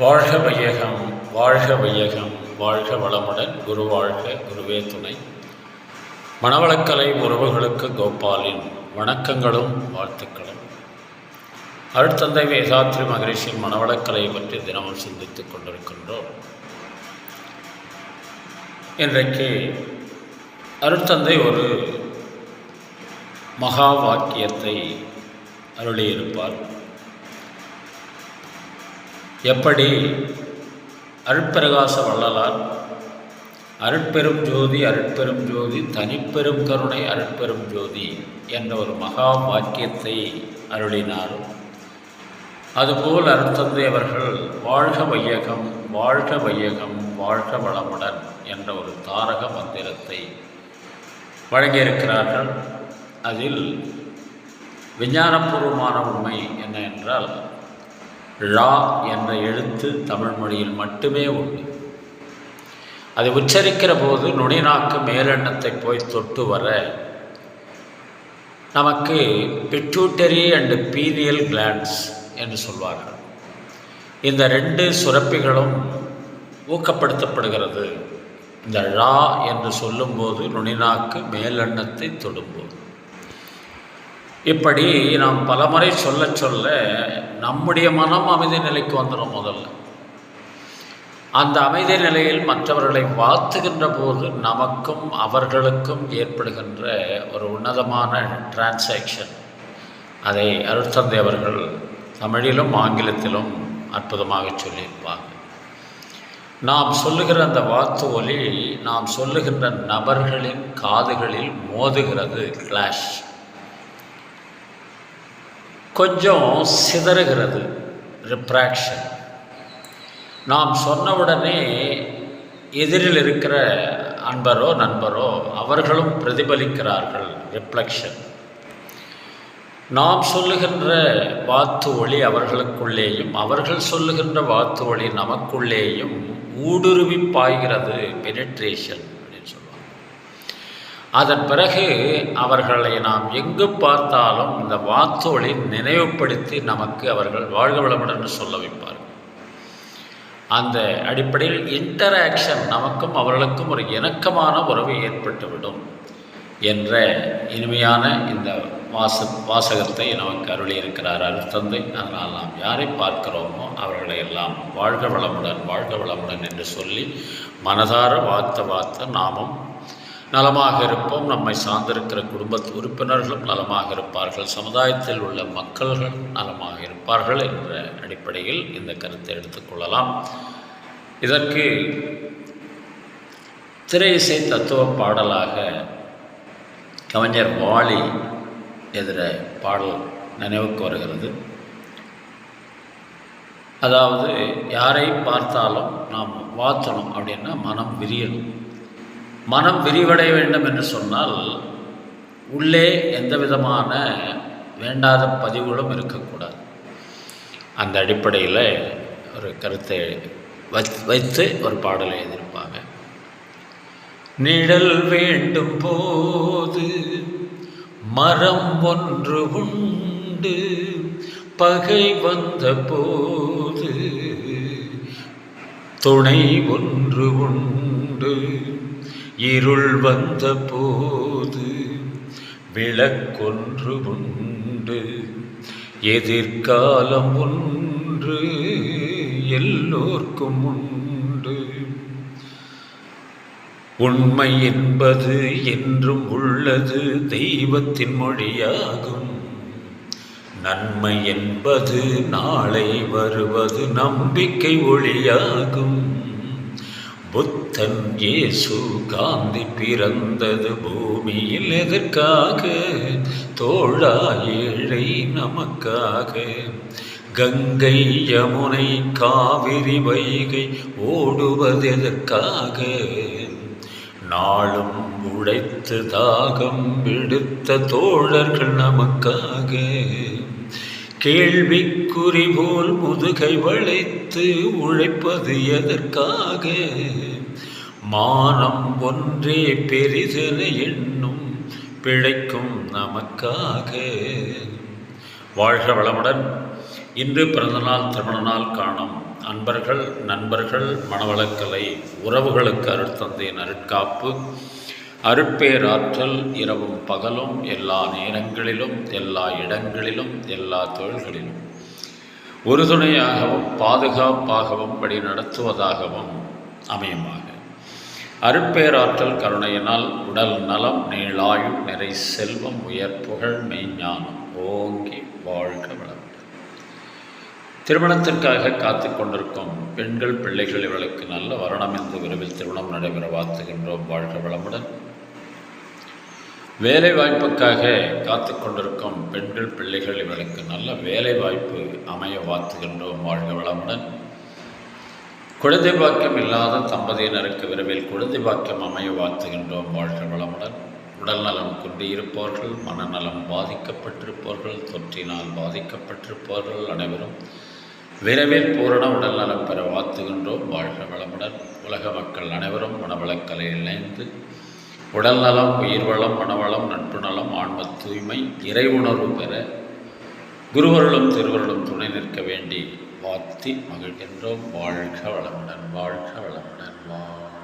வாழ்க வையகம், வாழ்க வையகம், வாழ்க வளமுடன். குரு வாழ்க, குருவே துணை. மனவளக்கலை உறவுகளுக்கு கோபாலின் வணக்கங்களும் வாழ்த்துக்களும். அருட்தந்தை வேதாத்ரி மகரிஷியின் மனவளக்கலை பற்றி தினமும் சிந்தித்துக் கொண்டிருக்கின்றோம். இன்றைக்கு அருட்தந்தை ஒரு மகா வாக்கியத்தை அருளியிருப்பார். எப்படி அருட்பிரகாச வள்ளலார் அருட்பெரும் ஜோதி அருட்பெரும் ஜோதி தனிப்பெரும் கருணை அருட்பெரும் ஜோதி என்ற ஒரு மகா வாக்கியத்தை அருளினார், அதுபோல் அருட்தந்தை அவர்கள் வாழ்க வையகம், வாழ்க வையகம், வாழ்க வளமுடன் என்ற ஒரு தாரக மந்திரத்தை வழங்கியிருக்கிறார்கள். அதில் விஞ்ஞானபூர்வமான உண்மை என்ன என்றால், ழா என்ற எழுத்து தமிழ் மொழியில் மட்டுமே உண்டு. அதை உச்சரிக்கிற போது நுனிநாக்கு மேலெண்ணத்தை போய் தொட்டு வர நமக்கு பிட்யூட்டரி அண்டு பீனியல் கிளாண்ட்ஸ் என்று சொல்வார்கள். இந்த ரெண்டு சுரப்பிகளும் ஊக்கப்படுத்தப்படுகிறது இந்த ழா என்று சொல்லும்போது, நுனிநாக்கு மேலெண்ணத்தை தொடும்போது. இப்படி நாம் பலமுறை சொல்ல சொல்ல நம்முடைய மனம் அமைதி நிலைக்கு வந்துடும். முதல்ல அந்த அமைதி நிலையில் மற்றவர்களை வாழ்த்துகின்ற போது நமக்கும் அவர்களுக்கும் ஏற்படுகின்ற ஒரு உன்னதமான டிரான்சாக்ஷன், அதை அருட்தந்தை அவர்கள் தமிழிலும் ஆங்கிலத்திலும் அற்புதமாக சொல்லியிருப்பாங்க. நாம் சொல்லுகிற அந்த வாத்து ஒலி நாம் சொல்லுகின்ற நபர்களின் காதுகளில் மோதுகிறது, கிளாஷ், கொஞ்சம் சிதறுகிறது, ரிப்ராக்ஷன். நாம் சொன்னவுடனே எதிரில் இருக்கிற அன்பரோ நண்பரோ அவர்களும் பிரதிபலிக்கிறார்கள், ரிஃப்ளெக்ஷன். நாம் சொல்லுகின்ற வாத்து ஒளி அவர்களுக்குள்ளேயும் அவர்கள் சொல்லுகின்ற வாத்து ஒளி நமக்குள்ளேயும் ஊடுருவி பாய்கிறது, பெனிட்ரேஷன் அப்படின்னு சொல்லுவாங்க. அதன் பிறகு அவர்களை நாம் எங்கு பார்த்தாலும் இந்த வாத்து ஒளி நினைவுபடுத்தி நமக்கு அவர்கள் வாழ்க வளமுடன் சொல்ல வைப்பார்கள். அந்த அடிப்படையில் இன்டராக்ஷன், நமக்கும் அவர்களுக்கும் ஒரு இணக்கமான உறவு ஏற்பட்டுவிடும் என்ற இனிமையான இந்த வாசகத்தை நமக்கு அருளியிருக்கிறார் அருட்தந்தை. அதனால் நாம் யாரை பார்க்கிறோமோ அவர்களை எல்லாம் வாழ்க வளமுடன், வாழ்க வளமுடன் என்று சொல்லி மனதார வாழ்த்த நாமும் நலமாக இருப்போம். நம்மை சார்ந்திருக்கிற குடும்ப உறுப்பினர்களும் நலமாக இருப்பார்கள், சமுதாயத்தில் உள்ள மக்கள்கள் நலமாக இருப்பார்கள் என்ற அடிப்படையில் இந்த கருத்தை எடுத்துக்கொள்ளலாம். இதற்கு திரை இசை தத்துவ பாடலாக கவிஞர் வாலி எதிர பாடல் நினைவுக்கு வருகிறது. அதாவது, யாரை பார்த்தாலும் நாம் வாழ்த்தணும் அப்படின்னா மனம் விரியணும். மனம் விரிவடைய வேண்டும் என்று சொன்னால் உள்ளே எந்த விதமான வேண்டாத பதிவுகளும் இருக்கக்கூடாது. அந்த அடிப்படையில் ஒரு கருத்தை வைத்து ஒரு பாடலை எழுதியிருப்பாங்க. நிழல் வேண்டும் போது மரம் ஒன்று உண்டு, பகை வந்த போது துணை ஒன்று உண்டு, இருள் வந்த போது விளக்கொன்று உண்டு, எதிர்காலம் ஒன்று எல்லோர்க்கும் உண்டு. உண்மை என்பது என்றும் உள்ளது, தெய்வத்தின் மொழியாகும். நன்மை என்பது நாளை வருவது, நம்பிக்கை ஒளியாகும். புத்தன், இயேசு, காந்தி பிறந்தது பூமியில் எதற்காக? தோழா ஏழை நமக்காக. கங்கை, யமுனை, காவிரி, வைகை ஓடுவது எதற்காக? நாளும் உழைத்து தாகம் விடுத்த தோழர்கள் நமக்காக. கேள்விக்குறி போல் முதுகை வளைத்து உழைப்பது எதற்காக? மானம் ஒன்றே பெரிதென எண்ணும் பிழைக்கும் நமக்காக. வாழ்க வளமுடன். இன்று பிறந்தநாள் திருமண நாள் காணும் அன்பர்கள் நண்பர்கள் மனவளக்கலை உறவுகளுக்கு அருட்தந்தையின் அருட்காப்பு அருட்பேராற்றல் இரவும் பகலும் எல்லா நேரங்களிலும் எல்லா இடங்களிலும் எல்லா தொழில்களிலும் உறுதுணையாகவும் பாதுகாப்பாகவும் வழி நடத்துவதாகவும் அமையுமாக. அருட்பேராற்றல் கருணையினால் உடல் நலம் நீளாயு நிறை செல்வம் உயர் புகழ் மெய்ஞானம் ஓங்கி வாழ்க வளம். திருமணத்திற்காக காத்து கொண்டிருக்கும் பெண்கள் பிள்ளைகள் இவர்களுக்கு நல்ல வரணம் என்று விரைவில் திருமணம் நடைபெற வாழ்த்துகின்றோம். வாழ்க வளமுடன். வேலை வாய்ப்புக்காக காத்து கொண்டிருக்கும் பெண்கள் பிள்ளைகள் இவர்களுக்கு நல்ல வேலை வாய்ப்பு அமைய வாழ்த்துகின்றோம். வாழ்க வளமுடன். குழந்தை பாக்கியம் இல்லாத தம்பதியினருக்கு விரைவில் குழந்தை பாக்கியம் அமைய வாழ்த்துகின்றோம். வாழ்க வளமுடன். உடல் நலம் குன்றியிருப்பவர்கள், மனநலம் பாதிக்கப்பட்டிருப்பவர்கள், தொற்றினால் பாதிக்கப்பட்டிருப்பவர்கள் அனைவரும் விரைவில் பூரண உடல் நலம் பெற வாழ்த்துகின்றோம். வாழ்க வளமுடன். உலக மக்கள் அனைவரும் மனவளக்கலையில் இணைந்து உடல் நலம், உயிர் வளம், மனவளம், நட்பு நலம், ஆன்ம தூய்மை, இறை உணர்வு பெற குருவர்களும் திருவர்களும் துணை நிற்க வேண்டி வாழ்த்தி மகிழ்கின்றோம். வாழ்க வளமுடன். வாழ்க வளமுடன்.